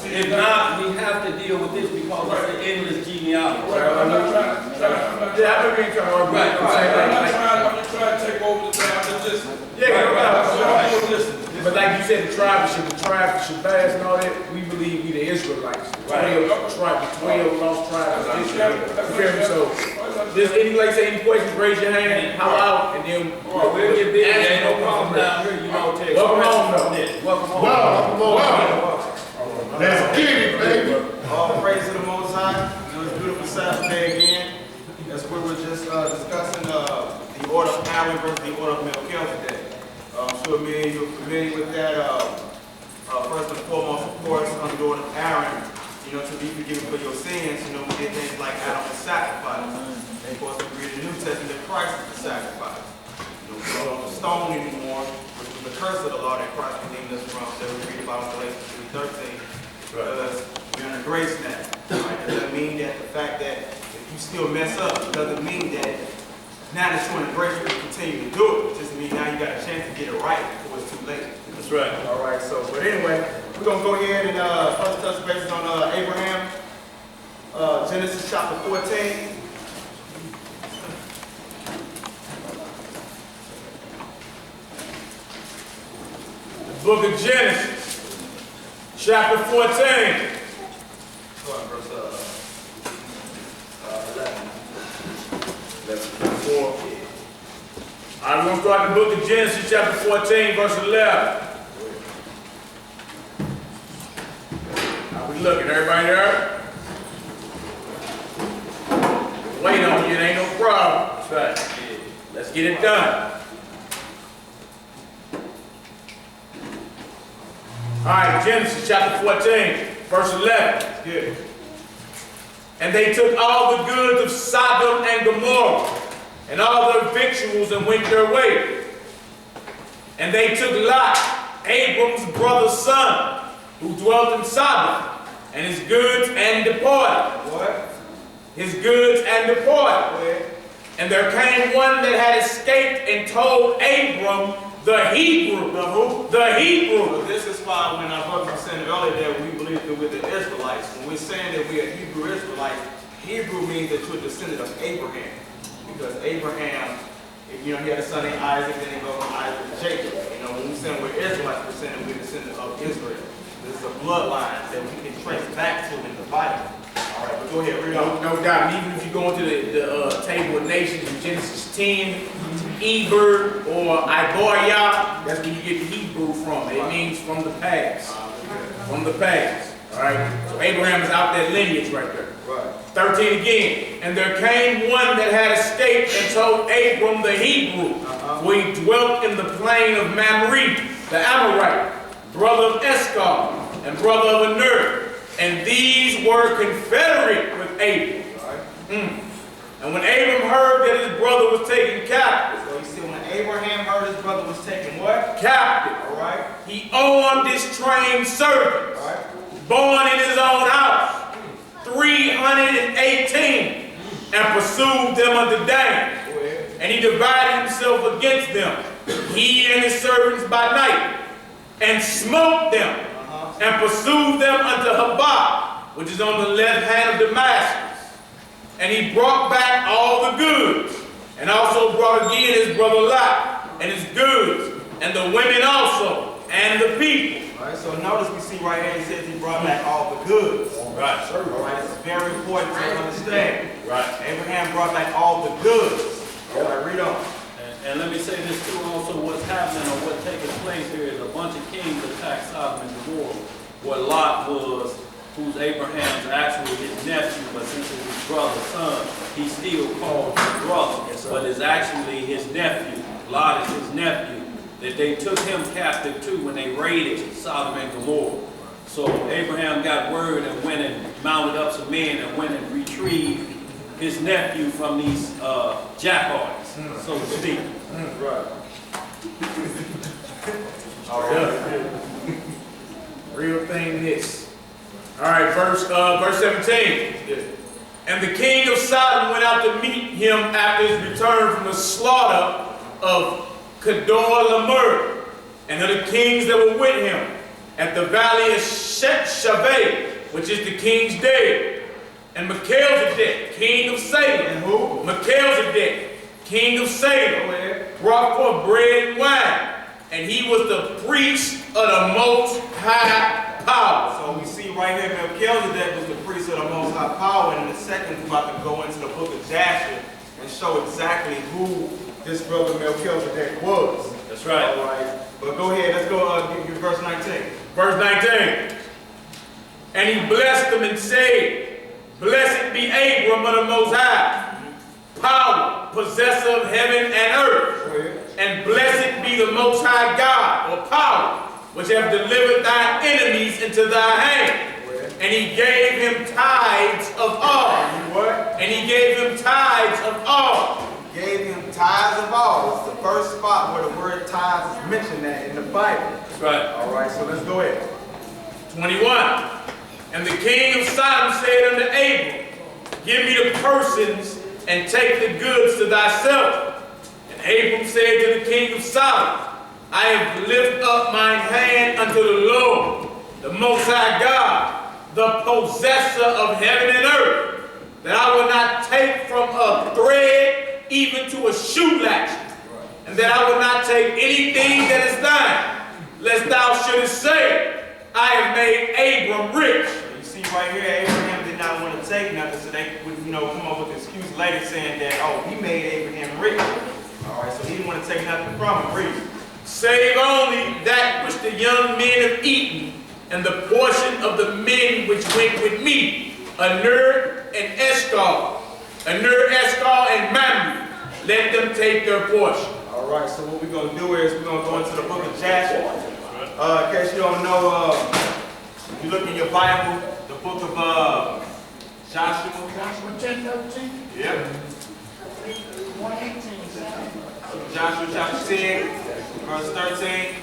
If not, we have to deal with this because it's an endless genealogy. I'm not trying. Yeah, I've been trying to argue. I'm just trying to take over the time. Just but like you said, the tribe should pass and all that. We believe we the Israelites. 12 lost tribes of Israel. So, just any questions, raise your hand, holler out, and then we'll get busy. Ain't no problem down here. You know, take welcome home, though. Welcome home. Let's get it, baby. All praise to the Most High. It was a beautiful Sabbath day again. That's where we're just discussing the order of Aaron versus the order of Melchizedek. I'm sure many of you are familiar with that. First and foremost, of course, under the order of Aaron, to be forgiven for your sins, we did things like animal sacrifice. And of course, we read in the New Testament that Christ is the sacrifice. We don't on the stone anymore, which was the curse of the law that Christ redeemed us from, that we read about in Galatians 3:13. Because we're under grace now. Right? It doesn't mean that the fact that if you still mess up, it doesn't mean that now that you're in grace, you can continue to do it. It just means now you got a chance to get it right before it's too late. That's right. All right, but anyway, we're going to go ahead and first touch bases on Abraham. Genesis chapter 14. The book of Genesis, chapter 14. Verse 11. 4. All right, we're going to start the book of Genesis, chapter 14, verse 11. How we looking? Everybody there? Wait on you, it ain't no problem. That's right. Let's get it done. All right, Genesis chapter 14, verse 11. Good. And they took all the goods of Sodom and Gomorrah, and all their victuals, and went their way. And they took Lot, Abram's brother's son, who dwelt in Sabbath, and his goods, and departed. What? His goods, and departed. Where? And there came one that had escaped, and told Abram, the Hebrew. The who? The Hebrew. Well, this is why when our brother was saying earlier that we believe that we're the Israelites, when we're saying that we are Hebrew Israelites, Hebrew means that you're a descendant of Abraham. Because Abraham, he had a son named Isaac, then he goes from Isaac to Jacob. When we're saying we're Israelites, we're saying that we're descendants of Israel. This is a bloodline that we can trace back to in the Bible. All right, but go ahead, read on. No doubt. And even if you go into the table of nations in Genesis 10, Eber or Iboria, that's where you get the Hebrew from. It means from the past. From the past. All right? So Abraham is out that lineage right there. Right. 13 again. And there came one that had escaped and told Abram the Hebrew, for he dwelt in the plain of Mamre, the Amorite, brother of Escol, and brother of Aner. And these were confederate with Abram. Right. And when Abram heard that his brother was taken captive, So you see, when Abraham heard his brother was taken what? captive, All right. he owned his trained servants, All right. born in his own house, 318, and pursued them unto Dan. Go ahead. And he divided himself against them, he and his servants by night, and smote them, and pursued them unto Habah, which is on the left hand of Damascus. And he brought back all the goods, and also brought again his brother Lot, and his goods, and the women also, and the people. All right, so notice we see right here, it says he brought back all the goods. Right. All right, it's very important to understand. Right. Abraham brought back all the goods. All right, read on. And let me say this too also, what's happening or what's taking place here is a bunch of kings attacked Sodom and Gomorrah, where Lot was, who's Abraham's actually his nephew, but since it's his brother's son, he's still called his brother, but it's actually his nephew. Lot is his nephew, that they took him captive too when they raided Sodom and Gomorrah. So Abraham got word and went and mounted up some men and went and retrieved his nephew from these jackards, so to speak. Right. All right. Real thing this. All right, verse 17. And the king of Sodom went out to meet him after his return from the slaughter of Kedorlaomer, and of the kings that were with him. at the valley of Shaveh, which is the king's day. And Melchizedek, king of Salem. And who? Melchizedek, king of Salem, brought forth bread and wine. And he was the priest of the Most High Power. So we see right here, Melchizedek was the priest of the Most High Power. And in a second, we're about to go into the book of Jasher and show exactly who this brother Melchizedek was. That's right. All right. But go ahead, let's go give you verse 19. Verse 19. And he blessed them and said, Blessed be Abram of the Most High, power, possessor of heaven and earth. And blessed be the Most High God, or power, which have delivered thy enemies into thy hand. And he gave him tithes of all. What? And he gave him tithes of all. Gave him tithes of all. It's the first spot where the word tithes is mentioned at in the Bible. That's right. All right, so let's go ahead. 21. And the king of Sodom said unto Abram, Give me the persons and take the goods to thyself. And Abram said to the king of Sodom, I have lifted up mine hand unto the Lord, the Most High God, the possessor of heaven and earth, that I will not take from a thread even to a shoelash, and that I will not take anything that is thine, lest thou shouldest say, I have made Abram rich. You see right here, Abraham did not want to take nothing, so they would, come up with an excuse later saying that, oh, he made Abraham rich. All right, so he didn't want to take nothing from him, read. Save only that which the young men have eaten, and the portion of the men which went with me, Ner and Eshcol, and Mamre, let them take their portion. All right, so what we're going to do is we're going to go into the book of Jasher. In case you don't know, if you look in your Bible, the book of Joshua. Joshua 10:13. Yep. 1:18. Joshua chapter 10, verse 13.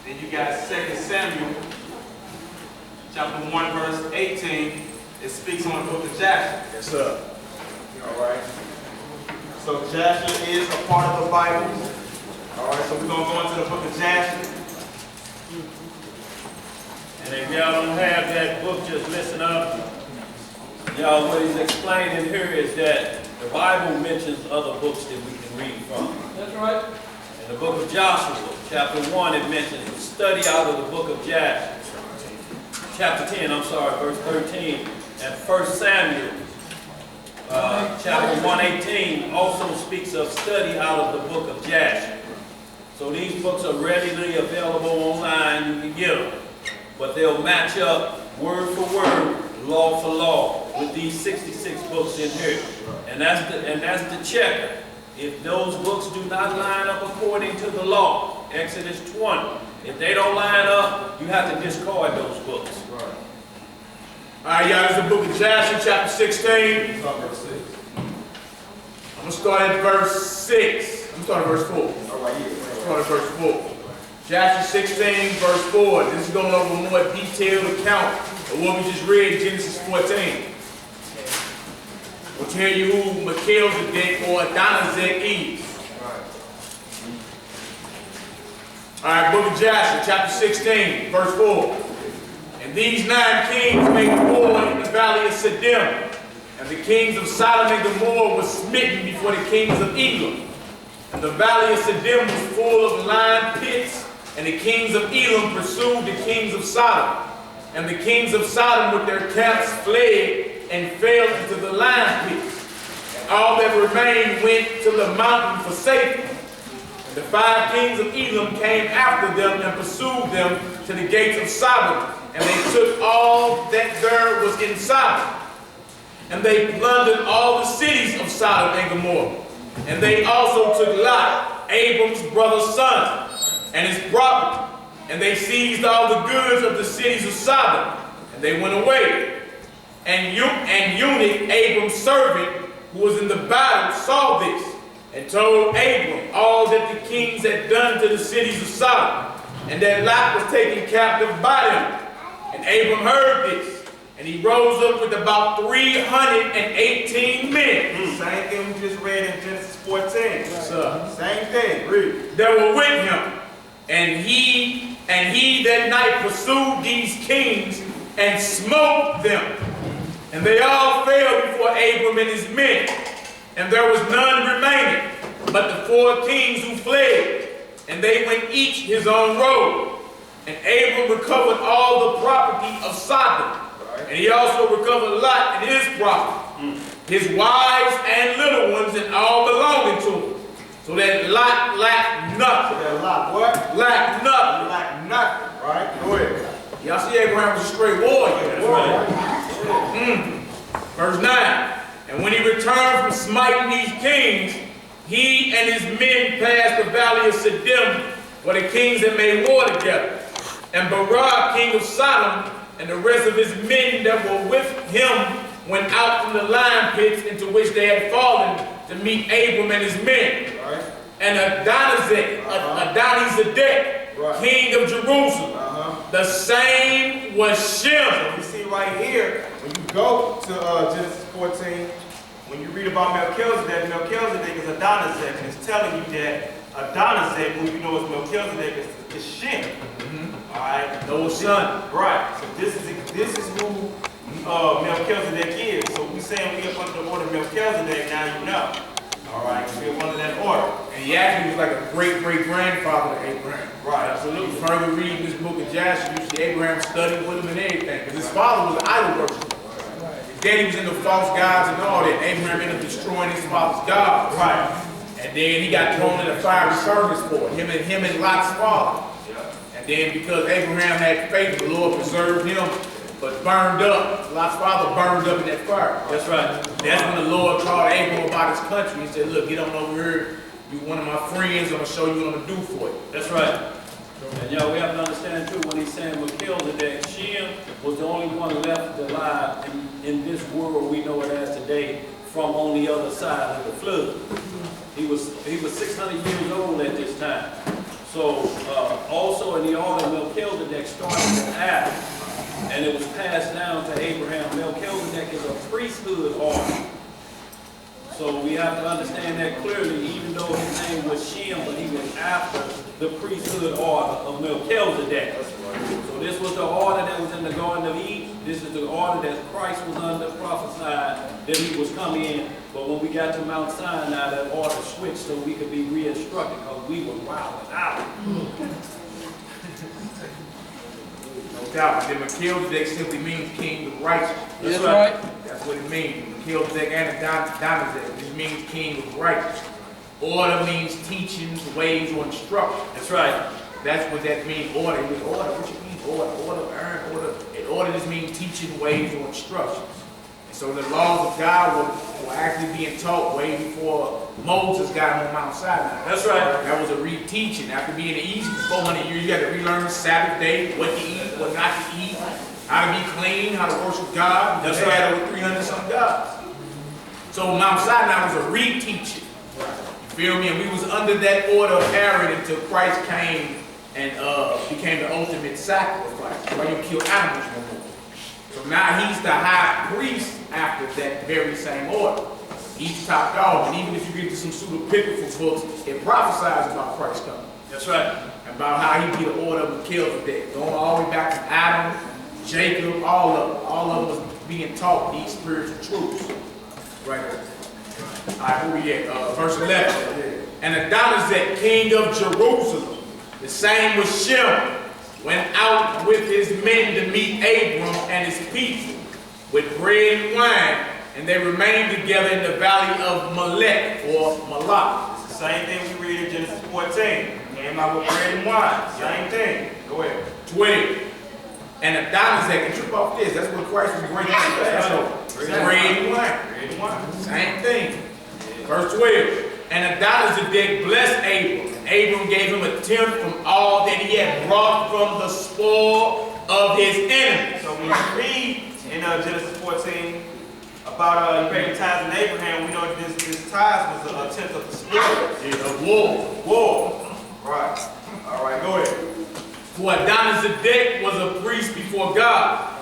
Then you got 2 Samuel, chapter 1, verse 18. It speaks on the book of Jasher. Yes, sir. All right. So Jasher is a part of the Bible. All right, so we're going to go into the book of Jasher. And if y'all don't have that book, just listen up. Y'all, what he's explaining here is that the Bible mentions other books that we can read from. That's right. In the book of Joshua, chapter 1, it mentions a study out of the book of Jasher. Chapter 10, verse 13. And 1 Samuel, chapter 1:18, also speaks of study out of the book of Jasher. So these books are readily available online. You can get them. But they'll match up word for word, law for law, with these 66 books in here. And that's the checker. If those books do not line up according to the law, Exodus 20, if they don't line up, you have to discard those books. Right. All right, y'all, this is the book of Jasher, chapter 16. Start verse 6. I'm going to start at verse 6. I'm going to start at verse 4. All right, yeah. Start at verse 4. Jasher 16, verse 4. This is going over a more detailed account of what we just read, Genesis 14. We'll tell you who Melchizedek or Adonizek is. All right, book of Jasher, chapter 16, verse 4. And these 9 kings made war in the valley of Siddim, and the kings of Sodom and Gomorrah were smitten before the kings of Elam. And the valley of Siddim was full of lime pits, and the kings of Elam pursued the kings of Sodom. And the kings of Sodom with their camps fled and fell into the lime pits. And all that remained went to the mountain for safety. And the 5 kings of Elam came after them and pursued them to the gates of Sodom. And they took all that there was in Sodom. And they plundered all the cities of Sodom and Gomorrah. And they also took Lot, Abram's brother's son, and his property. And they seized all the goods of the cities of Sodom. And they went away. And Eunuch, Abram's servant, who was in the battle, saw this, and told Abram all that the kings had done to the cities of Sodom, and that Lot was taken captive by them. And Abram heard this, and he rose up with about 318 men. Same thing we just read in Genesis 14. Yes, sir. Same thing, read. That were with him. And he And he that night pursued these kings and smote them. And they all fell before Abram and his men. And there was none remaining but the 4 kings who fled. And they went each his own road. And Abram recovered all the property of Sodom. And he also recovered Lot and his property, his wives and little ones, and all belonging to him. So that Lot lacked nothing. So that Lot what? Lacked nothing. Lack nothing, right? Go ahead. Y'all see Abraham was a straight warrior. That's right. Verse 9. And when he returned from smiting these kings, he and his men passed the valley of Siddim, where the kings had made war together. And Barak, king of Sodom, and the rest of his men that were with him went out from the lion pits into which they had fallen to meet Abram and his men. Right. And Adonizedek, king of Jerusalem, the same was Shem. You see right here, when you go to Genesis 14, when you read about Melchizedek, Melchizedek is Adonizedek, and it's telling you that Adonizedek, who you know is Melchizedek, is Shem. All right, Noah's son. Right. So this is who Melchizedek is. So we saying we are under the order of Melchizedek. Now you know. All right, we are under that order. And he actually was like a great-great-grandfather to Abraham. Right. Absolutely. Further reading this book of Joshua, you see Abraham studied with him and everything. Because his father was an idol worshiper. His daddy was into false gods and all that. Abraham ended up destroying his father's gods. Right. And then he got thrown in a fiery furnace for it. Him and Lot's father. And then because Abraham had faith, the Lord preserved him, but burned up. Lot's father burned up in that fire. That's right. That's when the Lord called Abram about his country. He said, look, get on over here. You're one of my friends. I'm going to show you what I'm going to do for you. That's right. And y'all, we have to understand too, when he's saying Melchizedek, Shem was the only one left alive in this world we know it as today from on the other side of the flood. He was 600 years old at this time. So also in the order of Melchizedek started with Adam, and it was passed down to Abraham. Melchizedek is a priesthood order. So we have to understand that clearly, even though his name was Shem, but he was after the priesthood order of Melchizedek. So this was the order that was in the Garden of Eden. This is the order that Christ was under prophesied that he was coming in. But when we got to Mount Sinai, that order switched so we could be re-instructed because we were wilding out. No doubt. Then Melchizedek simply means king of righteousness. That's right. That's what it means. Melchizedek and Adonizedek. This means king of righteousness. Order means teachings, ways, or instruction. That's right. That's what that means. Order. Order. What you mean? Order. And order just means teaching, ways, or instructions. And so the laws of God were actually being taught way before Moses got on Mount Sinai. That's right. That was a re-teaching. After being in Egypt for 400 years, you got to relearn the Sabbath day, what to eat, what not to eat, how to be clean, how to worship God. That's They right. had over 300 some gods. So Mount Sinai was a re-teaching. You feel me? And we was under that order of Aaron until Christ came and became the ultimate sacrifice. Why you kill animals no more. So now he's the high priest after that very same order. He's top dog. And even if you get to some pseudepigrapha books, it prophesies about Christ coming. That's right. About how he get the order of Melchizedek. Going all the way back to Adam, Jacob, all of them. All of them was being taught these spiritual truths. Right there. All right, where we at? Verse 11. And Adonizedek, king of Jerusalem, the same was Shem, went out with his men to meet Abram and his people with bread and wine, and they remained together in the valley of Melech or Malach. It's the same thing we read in Genesis 14. Came out with bread and wine. Same thing. Go ahead. 12. And Adonizedek, and trip off this, that's what Christ was bringing to the Passover. Bread and wine. Bread and wine. Same thing. Verse 12. And Adonizedek blessed Abram. Abram gave him a tenth from all that he had brought from the spoil of his enemies. So when you read in Genesis 14 about paying tithes in Abraham, we know that this tithes was a tenth of the spoil. It's a war. War. Right. All right, go ahead. For Adonizedek was a priest before God.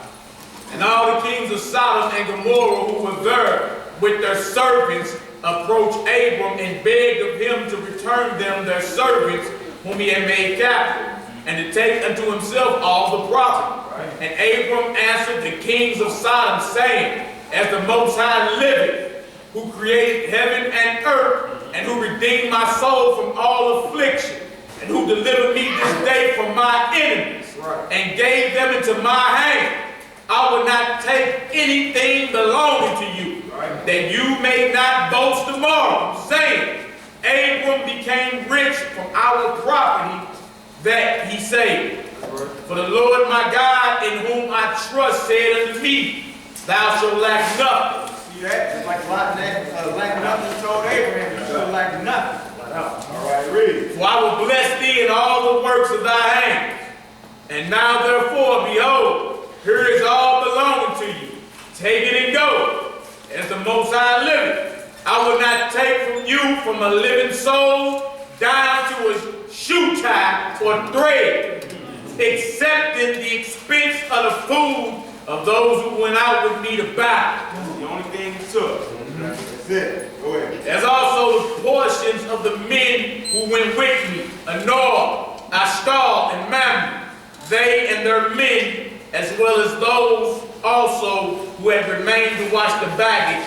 And all the kings of Sodom and Gomorrah who were there with their servants approached Abram and begged of him to return them their servants whom he had made captive. and to take unto himself all the property. And Abram answered the kings of Sodom, saying, as the Most High liveth, who created heaven and earth, and who redeemed my soul from all affliction, and who delivered me this day from my enemies, and gave them into my hand, I will not take anything belonging to you, that you may not boast tomorrow, saying, Abram became rich from our property that he saved. For the Lord my God, in whom I trust, said unto me, thou shalt lack nothing. See that? Just like lack nothing told Abraham, you shall lack nothing. All right, read. For I will bless thee in all the works of thy hands. And now therefore, behold, here is all belonging to you. Take it and go. As the Most High liveth, I will not take from you from a living soul down to a shoe tie or thread, excepting the expense of the food of those who went out with me to battle. That's the only thing he took. That's it. Go ahead. As also the portions of the men who went with me, Anor, Ashtal, and Mammon, they and their men, as well as those also who had remained to watch the baggage,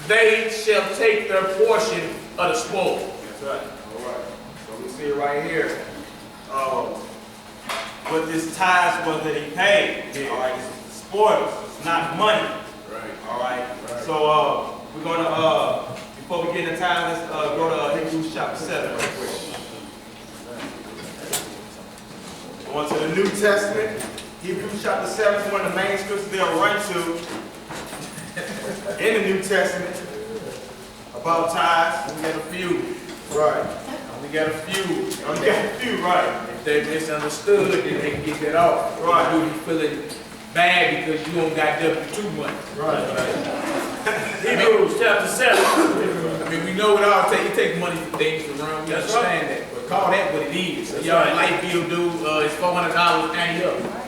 they shall take their portion of the spoil. That's right. All right. So we see right here what this tithe was that he paid. Yeah. All right. It's spoils. It's not money. Right. All right. So we're gonna before we get into tithe, let's go to Hebrews chapter 7 real quick. On to the New Testament. Hebrews chapter 7 is one of the main scriptures they'll run to in the New Testament about tithes. We got a few. Right. We got a few. You got a few, right. If they misunderstood, then they can get that off. Right. You be feeling bad because you don't got W-2 money. Right. Hebrews chapter 7. I mean, we know it all. You take money for things to run. We That's understand that. But call that what it is. That's Y'all right. light bill due is $400 and up.